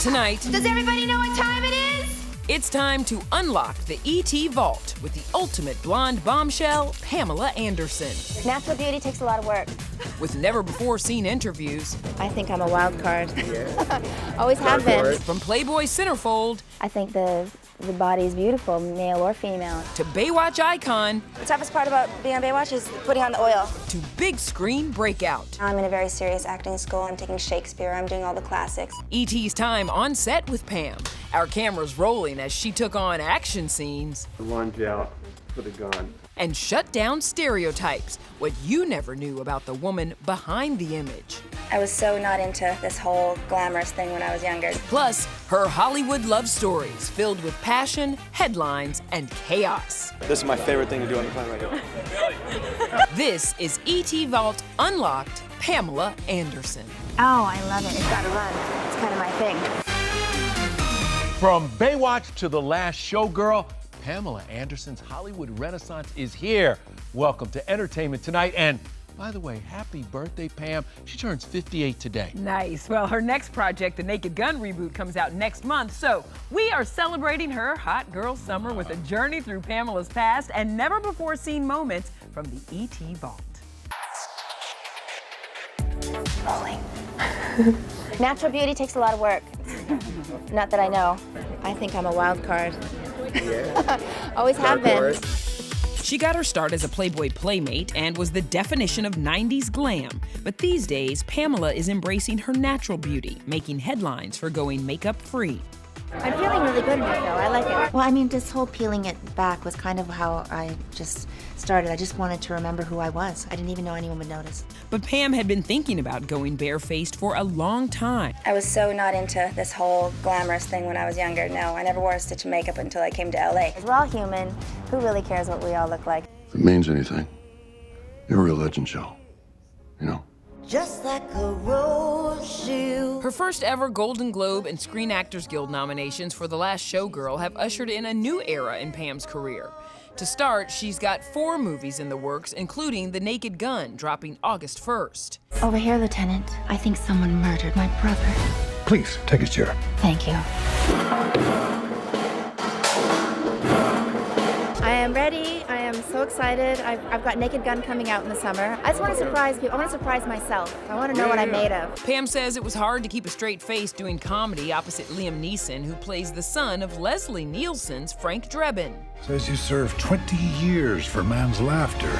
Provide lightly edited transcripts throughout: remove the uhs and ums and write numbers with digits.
Tonight, does everybody know what time it is? It's time to unlock the ET vault with the ultimate blonde bombshell, Pamela Anderson. Natural beauty takes a lot of work. With never-before-seen interviews. I think I'm a wild card. Always have been. From Playboy centerfold. I think the body is beautiful, male or female. To Baywatch icon. The toughest part about being on Baywatch is putting on the oil. To big screen breakout. I'm in a very serious acting school. I'm taking Shakespeare. I'm doing all the classics. ET's time on set with Pam. Our cameras rolling as she took on action scenes. Lunge out for the gun. And shut down stereotypes, what you never knew about the woman behind the image. I was so not into this whole glamorous thing when I was younger. Plus, her Hollywood love stories filled with passion, headlines, and chaos. This is my favorite thing to do on the planet right now. This is ET Vault Unlocked, Pamela Anderson. Oh, I love it. It's gotta run. It's kind of my thing. From Baywatch to The Last Showgirl, Pamela Anderson's Hollywood Renaissance is here. Welcome to Entertainment Tonight. And by the way, happy birthday, Pam. She turns 58 today. Nice. Well, her next project, the Naked Gun reboot, comes out next month. So we are celebrating her hot girl summer with a journey through Pamela's past and never before seen moments from the ET Vault. Rolling. Natural beauty takes a lot of work. Not that I know. I think I'm a wild card. Yeah. Always have been. She got her start as a Playboy playmate and was the definition of 90s glam. But these days, Pamela is embracing her natural beauty, making headlines for going makeup-free. I'm feeling really good in it, though. I like it. Well, I mean, this whole peeling it back was kind of how I just started. I just wanted to remember who I was. I didn't even know anyone would notice. But Pam had been thinking about going barefaced for a long time. I was so not into this whole glamorous thing when I was younger. No, I never wore a stitch of makeup until I came to LA. We're all human. Who really cares what we all look like? If it means anything, you're a real legend, Joe. You know? Just like a rose shield. Her first ever Golden Globe and Screen Actors Guild nominations for The Last Showgirl have ushered in a new era in Pam's career. To start, she's got 4 movies in the works, including The Naked Gun, dropping August 1st. Over here, Lieutenant. I think someone murdered my brother. Please, take a chair. Thank you. I am ready. I am so excited. I've got Naked Gun coming out in the summer. I just want to surprise people. I want to surprise myself. I want to know what I'm made of. Pam says it was hard to keep a straight face doing comedy opposite Liam Neeson, who plays the son of Leslie Nielsen's Frank Drebin. Says you served 20 years for man's laughter.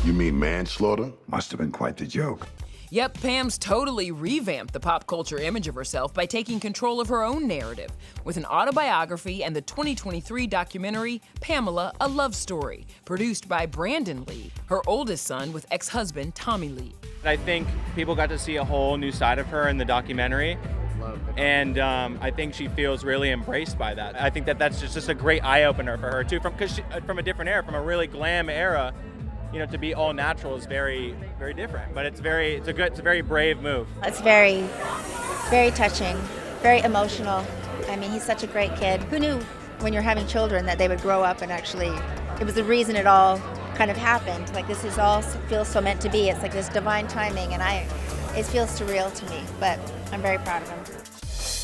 You mean manslaughter? Must have been quite the joke. Yep, Pam's totally revamped the pop culture image of herself by taking control of her own narrative with an autobiography and the 2023 documentary, Pamela, A Love Story, produced by Brandon Lee, her oldest son with ex-husband Tommy Lee. I think people got to see a whole new side of her in the documentary, and I think she feels really embraced by that. I think that's just a great eye-opener for her too, from a different era, from a really glam era. You know, to be all natural is very, very different, but it's a very brave move. It's very, very touching, very emotional. I mean, he's such a great kid. Who knew when you're having children that they would grow up and actually, it was the reason it all kind of happened. Like, this is all feels so meant to be. It's like this divine timing, and it feels surreal to me, but I'm very proud of him.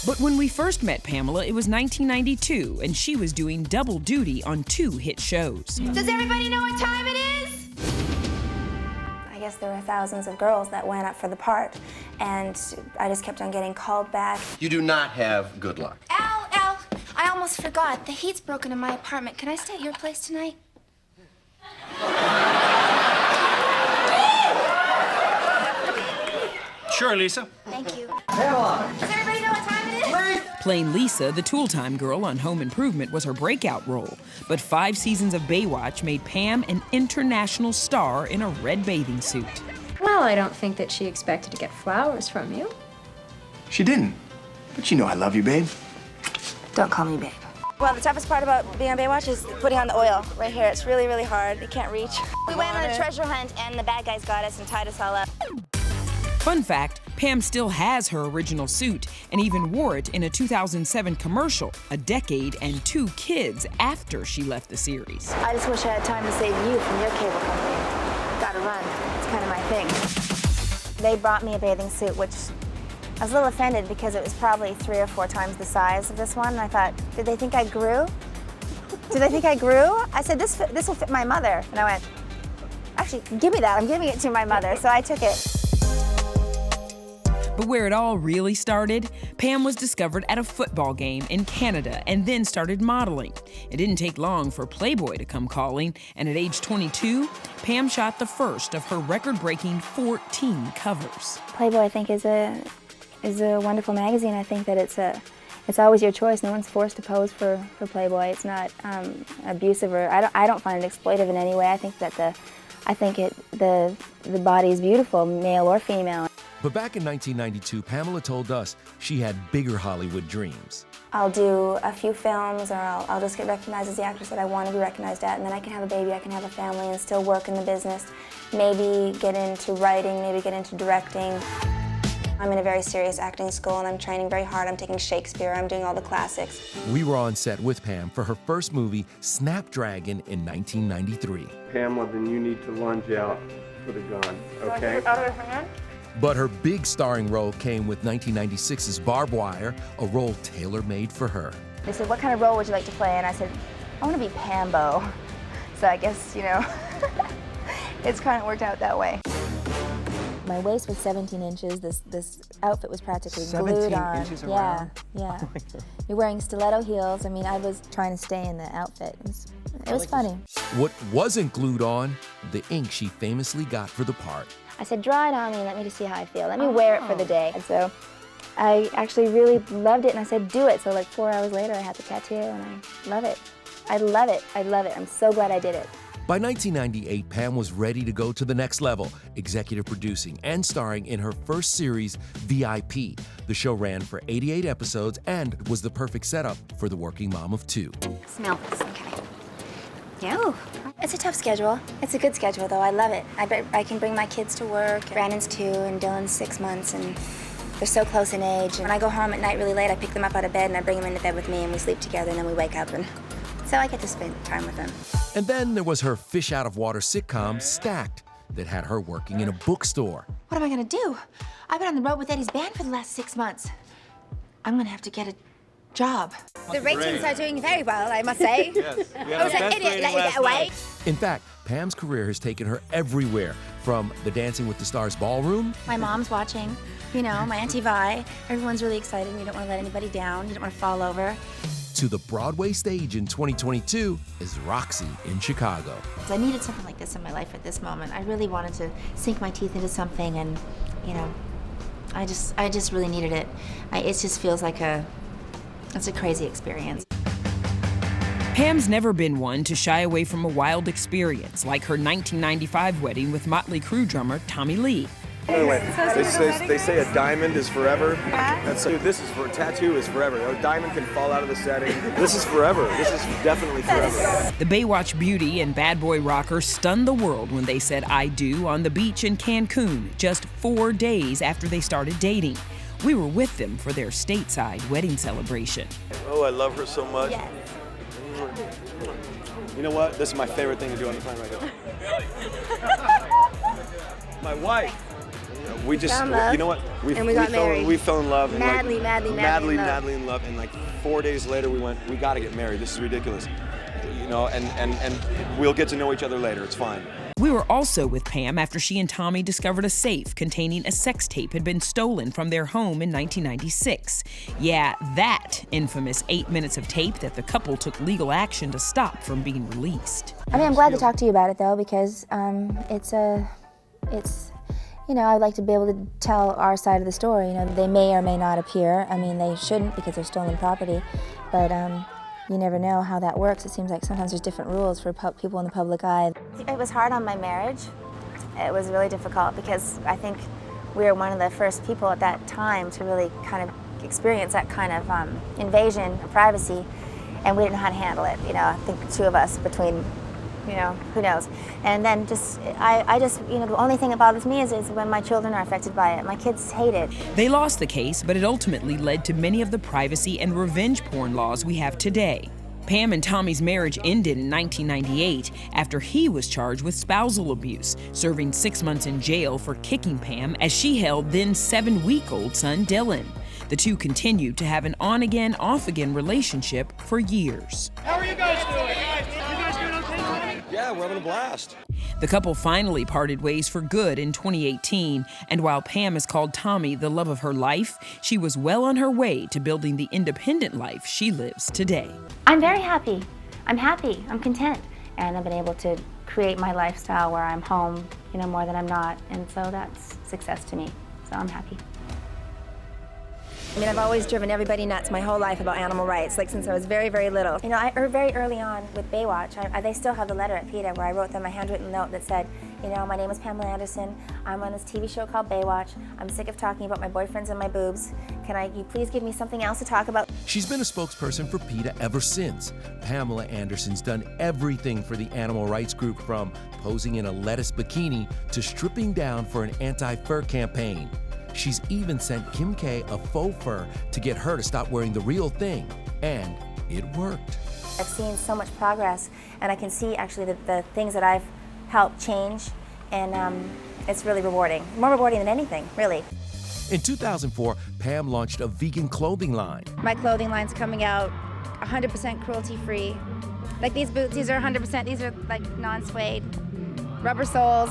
But when we first met Pamela, it was 1992, and she was doing double duty on 2 hit shows. Does everybody know what time it is? I guess there were thousands of girls that went up for the part, and I just kept on getting called back. You do not have good luck. Al, I almost forgot. The heat's broken in my apartment. Can I stay at your place tonight? Sure, Lisa. Thank you. Does everybody know what time it is? Playing Lisa, the Tool Time girl on Home Improvement, was her breakout role. But 5 seasons of Baywatch made Pam an international star in a red bathing suit. Well, I don't think that she expected to get flowers from you. She didn't. But you know I love you, babe. Don't call me babe. Well, the toughest part about being on Baywatch is putting on the oil right here. It's really, really hard. You can't reach. We went on a treasure hunt, and the bad guys got us and tied us all up. Fun fact, Pam still has her original suit and even wore it in a 2007 commercial, a decade and 2 kids after she left the series. I just wish I had time to save you from your cable company. Gotta run. It's kind of my thing. They brought me a bathing suit, which I was a little offended because it was probably 3 or 4 times the size of this one. And I thought, did they think I grew? Did they think I grew? I said, this will fit my mother. And I went, actually, give me that. I'm giving it to my mother. So I took it. But where it all really started, Pam was discovered at a football game in Canada and then started modeling. It didn't take long for Playboy to come calling, and at age 22, Pam shot the first of her record-breaking 14 covers. Playboy, I think, is a wonderful magazine. I think that it's always your choice. No one's forced to pose for Playboy. It's not abusive, or I don't find it exploitive in any way. I think that the body is beautiful, male or female. But back in 1992, Pamela told us she had bigger Hollywood dreams. I'll do a few films, or I'll just get recognized as the actress that I want to be recognized at, and then I can have a baby, I can have a family, and still work in the business. Maybe get into writing, maybe get into directing. I'm in a very serious acting school, and I'm training very hard. I'm taking Shakespeare, I'm doing all the classics. We were on set with Pam for her first movie, Snapdragon, in 1993. Pamela, then you need to lunge out for the gun, okay? But her big starring role came with 1996's Barbed Wire, a role tailor-made for her. They said, what kind of role would you like to play? And I said, I want to be Pambo. So I guess, you know, it's kind of worked out that way. My waist was 17 inches. This outfit was practically glued on. 17 inches around? Yeah. Oh You're wearing stiletto heels. I mean, I was trying to stay in the outfit. It was funny. What wasn't glued on? The ink she famously got for the part. I said, draw it on me and let me just see how I feel. Let me wear it for the day. And so I actually really loved it, and I said, do it. So like 4 hours later, I had the tattoo, and I love it. I love it. I love it. I'm so glad I did it. By 1998, Pam was ready to go to the next level, executive producing and starring in her first series, VIP. The show ran for 88 episodes and was the perfect setup for the working mom of 2. Smell this, okay. Yeah. It's a tough schedule. It's a good schedule, though. I love it. I can bring my kids to work. Brandon's 2 and Dylan's 6 months, and they're so close in age. When I go home at night really late, I pick them up out of bed and I bring them into bed with me, and we sleep together, and then we wake up, and so I get to spend time with them. And then there was her fish out of water sitcom, Stacked, that had her working in a bookstore. What am I gonna do? I've been on the road with Eddie's band for the last 6 months. I'm gonna have to get a job. The ratings are doing very well, I must say. Yes. I was an idiot, let you get away. In fact, Pam's career has taken her everywhere, from the Dancing with the Stars ballroom. My mom's watching, you know, my Auntie Vi. Everyone's really excited. You don't want to let anybody down. You don't want to fall over. To the Broadway stage in 2022 as Roxy in Chicago. I needed something like this in my life at this moment. I really wanted to sink my teeth into something, and, you know, I just really needed it. It just feels like it's a crazy experience. Pam's never been one to shy away from a wild experience, like her 1995 wedding with Motley Crue drummer Tommy Lee. Anyway, they say a diamond is forever. Dude, this is for a tattoo is forever. A diamond can fall out of the setting. This is forever. This is definitely forever. The Baywatch beauty and bad boy rocker stunned the world when they said I do on the beach in Cancun just 4 days after they started dating. We were with them for their stateside wedding celebration. Oh, I love her so much. Yes. You know what? This is my favorite thing to do on the planet right now. My wife. We just, you know what? We got married. We fell in love. Madly in love. And like 4 days later, we got to get married. This is ridiculous. You know, and we'll get to know each other later. It's fine. We were also with Pam after she and Tommy discovered a safe containing a sex tape had been stolen from their home in 1996. Yeah, that infamous 8 minutes of tape that the couple took legal action to stop from being released. I mean, I'm glad to talk to you about it, though, because you know, I'd like to be able to tell our side of the story. You know, they may or may not appear. I mean, they shouldn't because they're stolen property, but you never know how that works. It seems like sometimes there's different rules for people in the public eye. It was hard on my marriage. It was really difficult because I think we were one of the first people at that time to really kind of experience that kind of invasion of privacy, and we didn't know how to handle it. You know, I think the 2 of us between, you know, who knows. And then I just, you know, the only thing that bothers me is when my children are affected by it. My kids hate it. They lost the case, but it ultimately led to many of the privacy and revenge porn laws we have today. Pam and Tommy's marriage ended in 1998 after he was charged with spousal abuse, serving 6 months in jail for kicking Pam as she held then 7-week-old son Dylan. The two continued to have an on-again, off-again relationship for years. How are you guys doing? You guys doing okay? Yeah, we're having a blast. The couple finally parted ways for good in 2018, and while Pam has called Tommy the love of her life, she was well on her way to building the independent life she lives today. I'm very happy. I'm happy. I'm content. And I've been able to create my lifestyle where I'm home, more than I'm not. And so that's success to me. So I'm happy. I mean, I've always driven everybody nuts my whole life about animal rights, like since I was very, very little. Very early on with Baywatch, they still have the letter at PETA where I wrote them a handwritten note that said, my name is Pamela Anderson. I'm on this TV show called Baywatch. I'm sick of talking about my boyfriends and my boobs. Can you please give me something else to talk about? She's been a spokesperson for PETA ever since. Pamela Anderson's done everything for the animal rights group, from posing in a lettuce bikini to stripping down for an anti-fur campaign. She's even sent Kim K a faux fur to get her to stop wearing the real thing, and it worked. I've seen so much progress, and I can see actually the things that I've helped change, and it's really rewarding. More rewarding than anything, really. In 2004, Pam launched a vegan clothing line. My clothing line's coming out 100% cruelty-free. Like these boots, these are 100%, these are like non-suede, rubber soles,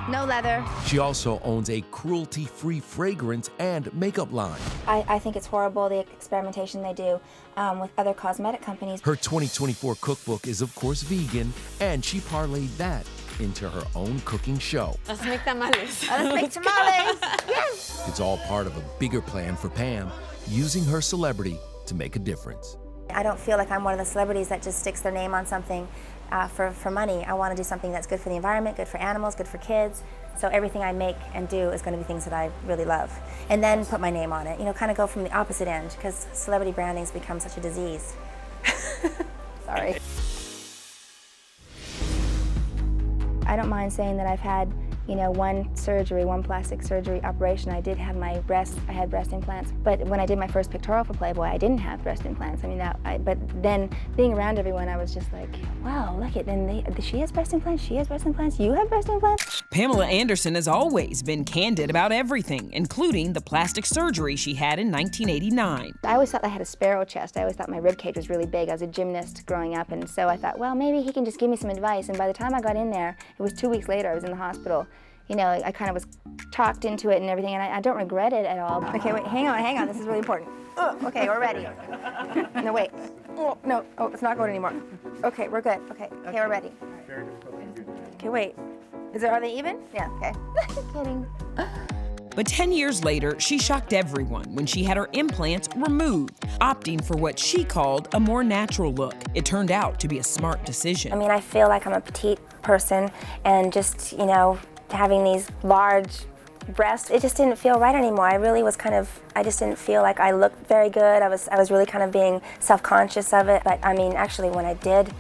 no leather. She also owns a cruelty-free fragrance and makeup line. I think it's horrible, the experimentation they do with other cosmetic companies. Her 2024 cookbook is, of course, vegan, and she parlayed that into her own cooking show. Let's make tamales. Let's make tamales. Yes. It's all part of a bigger plan for Pam, using her celebrity to make a difference. I don't feel like I'm one of the celebrities that just sticks their name on something for money. I want to do something that's good for the environment, good for animals, good for kids. So everything I make and do is going to be things that I really love. And then put my name on it. Kind of go from the opposite end, because celebrity branding's become such a disease. Sorry. I don't mind saying that I've had, one plastic surgery operation. I did have I had breast implants. But when I did my first pictorial for Playboy, I didn't have breast implants. But then being around everyone, I was just like, wow, look at, and she has breast implants, she has breast implants, you have breast implants? Pamela Anderson has always been candid about everything, including the plastic surgery she had in 1989. I always thought I had a sparrow chest. I always thought my rib cage was really big. I was a gymnast growing up, and so I thought, well, maybe he can just give me some advice. And by the time I got in there, it was 2 weeks later, I was in the hospital. I kind of was talked into it and everything, and I don't regret it at all. Okay, wait, hang on, this is really important. Okay, we're ready. No, wait. No, it's not going anymore. Okay, we're good. Okay, we're ready. Okay, wait. Are they even? Yeah, okay. Kidding. But 10 years later, she shocked everyone when she had her implants removed, opting for what she called a more natural look. It turned out to be a smart decision. I feel like I'm a petite person, and just, having these large breasts, it just didn't feel right anymore. I just didn't feel like I looked very good. I was really kind of being self-conscious of it. But actually when I did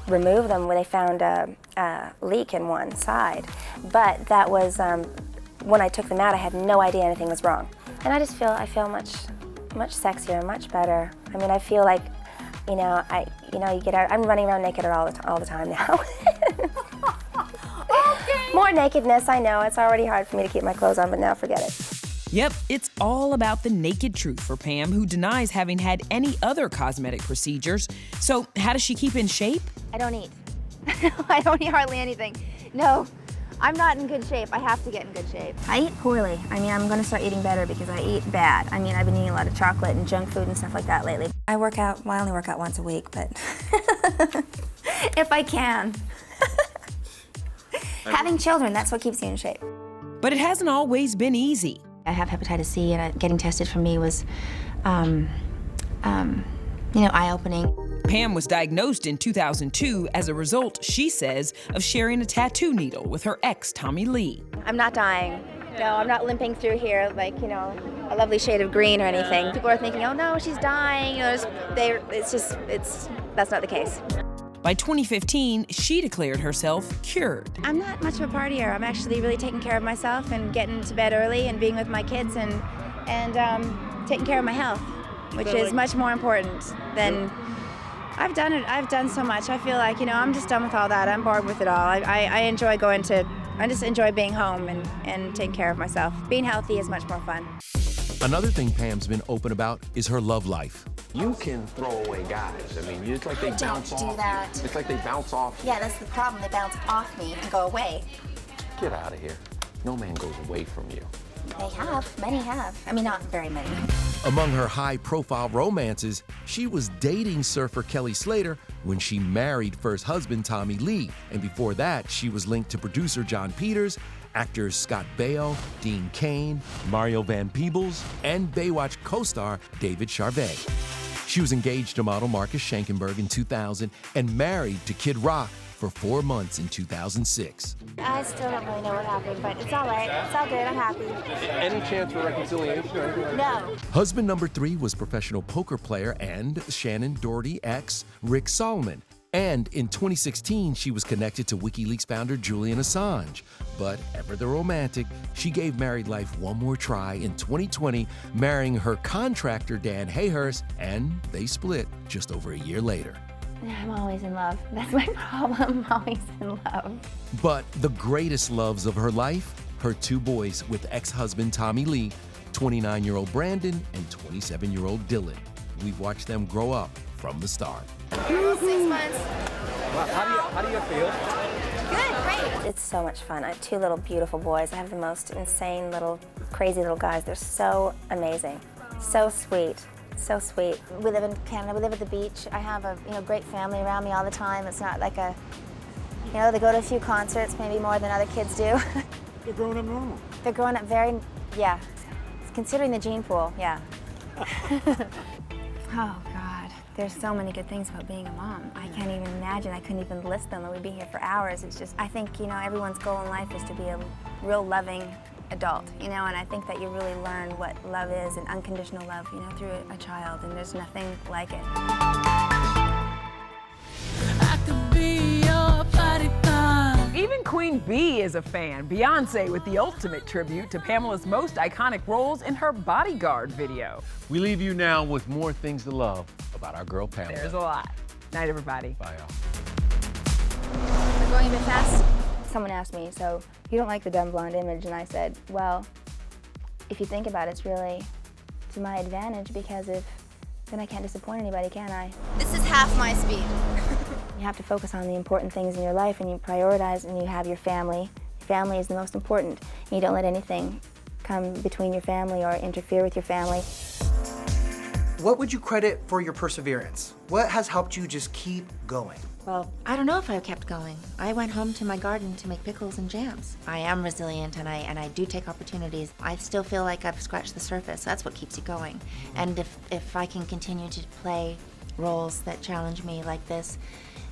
remove them, they found a leak in one side. But that was, when I took them out, I had no idea anything was wrong. And I feel much sexier, much better. I feel like, you get out, I'm running around naked all the time now. More nakedness, I know. It's already hard for me to keep my clothes on, but now forget it. Yep, it's all about the naked truth for Pam, who denies having had any other cosmetic procedures. So how does she keep in shape? I don't eat. I don't eat hardly anything. No, I'm not in good shape. I have to get in good shape. I eat poorly. I'm going to start eating better because I eat bad. I've been eating a lot of chocolate and junk food and stuff like that lately. I work out. Well, I only work out once a week, but if I can. Having children, that's what keeps you in shape. But it hasn't always been easy. I have hepatitis C, and getting tested for me was, eye-opening. Pam was diagnosed in 2002 as a result, she says, of sharing a tattoo needle with her ex, Tommy Lee. I'm not dying. No, I'm not limping through here like, a lovely shade of green or anything. People are thinking, oh no, she's dying. That's not the case. By 2015, she declared herself cured. I'm not much of a partier. I'm actually really taking care of myself and getting to bed early and being with my kids and taking care of my health, which is much more important than I've done it. I've done so much. I feel like, I'm just done with all that. I'm bored with it all. I enjoy I just enjoy being home and taking care of myself. Being healthy is much more fun. Another thing Pam's been open about is her love life. You can throw away guys. I mean, it's like they bounce off. Don't do that. It's like they bounce off. Yeah, that's the problem. They bounce off me and go away. Get out of here. No man goes away from you. They have. Many have. I mean, not very many. Among her high-profile romances, she was dating surfer Kelly Slater when she married first husband Tommy Lee. And before that, she was linked to producer John Peters, actors Scott Baio, Dean Cain, Mario Van Peebles, and Baywatch co-star David Charvet. She was engaged to model Marcus Schenkenberg in 2000 and married to Kid Rock for 4 months in 2006. I still don't really know what happened, but it's all right. It's all good. I'm happy. Any chance for reconciliation? No. Husband number 3 was professional poker player and Shannon Doherty ex Rick Solomon. And in 2016, she was connected to WikiLeaks founder Julian Assange. But ever the romantic, she gave married life one more try in 2020, marrying her contractor Dan Hayhurst, and they split just over a year later. I'm always in love. That's my problem. I'm always in love. But the greatest loves of her life, her 2 boys with ex-husband Tommy Lee, 29-year-old Brandon and 27-year-old Dylan. We've watched them grow up from the start. 6 months. Well, how do you feel? Good, great. It's so much fun. I have 2 little beautiful boys. I have the most insane little, crazy little guys. They're so amazing, so sweet. So sweet. We live in Canada, we live at the beach. I have a great family around me all the time. It's not like they go to a few concerts, maybe more than other kids do. They're growing up normal. They're growing up yeah. Considering the gene pool, yeah. Oh God, there's so many good things about being a mom. I can't even imagine, I couldn't even list them. We'd be here for hours. It's just, I think, everyone's goal in life is to be a real loving adult, and I think that you really learn what love is and unconditional love, through a child, and there's nothing like it. I could be your party pie. Even Queen Bee is a fan. Beyonce with the ultimate tribute to Pamela's most iconic roles in her Bodyguard video. We leave you now with more things to love about our girl Pamela. There's a lot. Night, everybody. Bye, y'all. We're going a bit fast. Someone asked me, so you don't like the dumb blonde image? And I said, well, if you think about it, it's really to my advantage, because then I can't disappoint anybody, can I? This is half my speed. You have to focus on the important things in your life, and you prioritize, and you have your family. Your family is the most important, and you don't let anything come between your family or interfere with your family. What would you credit for your perseverance? What has helped you just keep going? Well, I don't know if I kept going. I went home to my garden to make pickles and jams. I am resilient, and I do take opportunities. I still feel like I've scratched the surface. That's what keeps you going. And if I can continue to play roles that challenge me like this,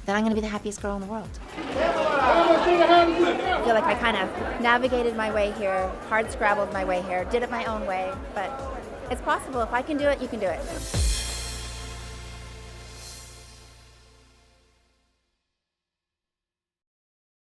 then I'm going to be the happiest girl in the world. I feel like I kind of navigated my way here, hard scrabbled my way here, did it my own way, but it's possible. If I can do it, you can do it.